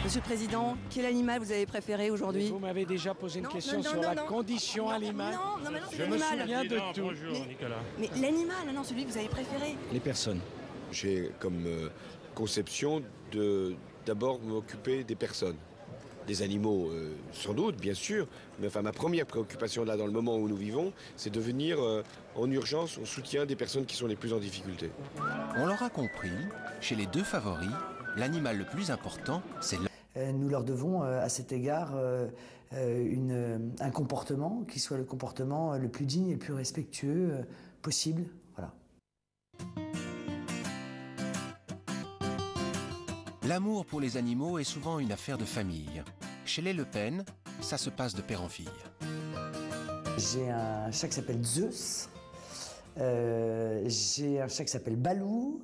Monsieur le Président, quel animal vous avez préféré aujourd'hui? Vous m'avez déjà posé une Non, question non, sur non, la non. condition animale. Non, mais non, c'est Je me l'animal. souviens de tout. Bonjour Nicolas. Mais l'animal, non, celui que vous avez préféré. Les personnes. J'ai comme conception d'abord m'occuper des personnes. Des animaux, sans doute, bien sûr, mais enfin ma première préoccupation là, dans le moment où nous vivons, c'est de venir en urgence au soutien des personnes qui sont les plus en difficulté. On l'aura compris, chez les deux favoris, l'animal le plus important, c'est l'homme. Nous leur devons à cet égard un comportement qui soit le comportement le plus digne et le plus respectueux possible. Voilà. L'amour pour les animaux est souvent une affaire de famille. Chez les Le Pen, ça se passe de père en fille. J'ai un chat qui s'appelle Zeus, j'ai un chat qui s'appelle Balou,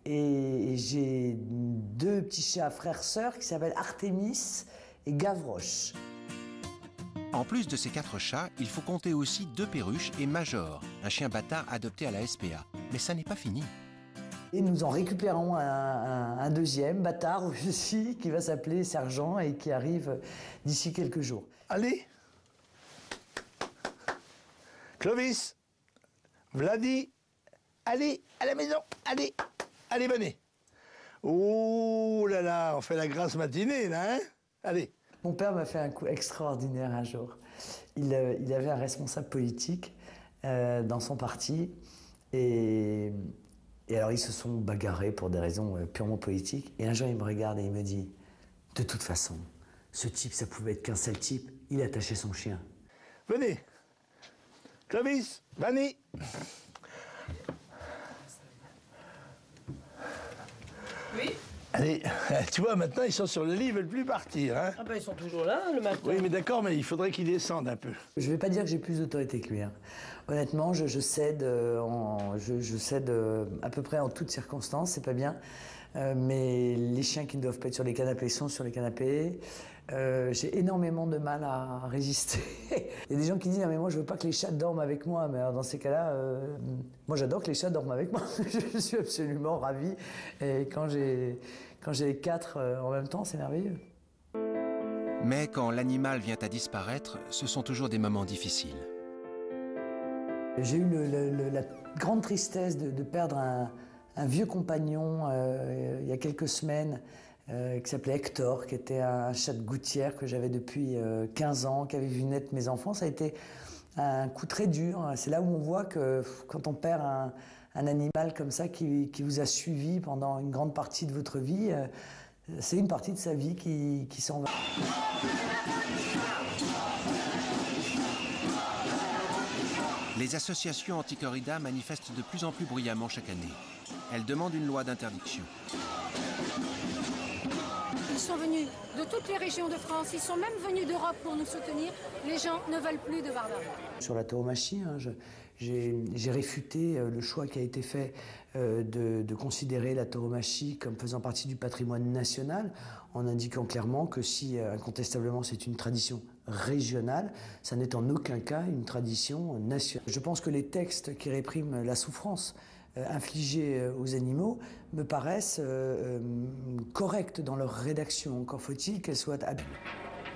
et j'ai deux petits chats frères-sœurs qui s'appellent Artémis et Gavroche. En plus de ces 4 chats, il faut compter aussi 2 perruches et Major, un chien bâtard adopté à la SPA. Mais ça n'est pas fini. Et nous en récupérons un deuxième, bâtard aussi, qui va s'appeler Sergent et qui arrive d'ici quelques jours. Allez, Clovis, Vladi, allez, à la maison, allez, allez, venez. Oh là là, on fait la grasse matinée, là, hein? Allez. Mon père m'a fait un coup extraordinaire un jour. Il avait un responsable politique dans son parti et alors ils se sont bagarrés pour des raisons purement politiques. Et un jour il me regarde et il me dit « De toute façon, ce type, ça pouvait être qu'un seul type, il attachait son chien. » Venez. Clovis, venez. Oui. Allez, tu vois, maintenant, ils sont sur le lit, ils veulent plus partir. Hein. Ah ben, ils sont toujours là, le matin. Oui, mais d'accord, mais il faudrait qu'ils descendent un peu. Je ne vais pas dire que j'ai plus d'autorité que lui. Hein. Honnêtement, je cède, je cède à peu près en toutes circonstances, c'est pas bien. Mais les chiens qui ne doivent pas être sur les canapés sont sur les canapés. J'ai énormément de mal à résister. Il y a des gens qui disent « Ah, mais moi, je veux pas que les chats dorment avec moi. » Mais alors, dans ces cas-là, moi, j'adore que les chats dorment avec moi. Je suis absolument ravi. Et quand j'ai les 4 en même temps, c'est merveilleux. Mais quand l'animal vient à disparaître, ce sont toujours des moments difficiles. J'ai eu la grande tristesse de perdre un vieux compagnon il y a quelques semaines qui s'appelait Hector, qui était un chat de gouttière que j'avais depuis 15 ans, qui avait vu naître mes enfants. Ça a été un coup très dur. C'est là où on voit que quand on perd un animal comme ça qui vous a suivi pendant une grande partie de votre vie, c'est une partie de sa vie qui s'en va. Les associations anti-corrida manifestent de plus en plus bruyamment chaque année. Elles demandent une loi d'interdiction. Ils sont venus de toutes les régions de France, ils sont même venus d'Europe pour nous soutenir. Les gens ne veulent plus de barbarie. Sur la tauromachie, hein, j'ai réfuté le choix qui a été fait de considérer la tauromachie comme faisant partie du patrimoine national, en indiquant clairement que si incontestablement c'est une tradition régionale, ça n'est en aucun cas une tradition nationale. Je pense que les textes qui répriment la souffrance infligées aux animaux me paraissent correctes dans leur rédaction. Encore faut-il qu'elles soient habiles.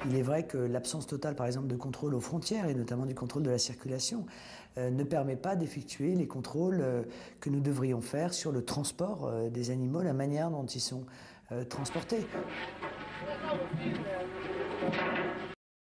Il est vrai que l'absence totale, par exemple, de contrôle aux frontières, et notamment du contrôle de la circulation, ne permet pas d'effectuer les contrôles que nous devrions faire sur le transport des animaux, la manière dont ils sont transportés.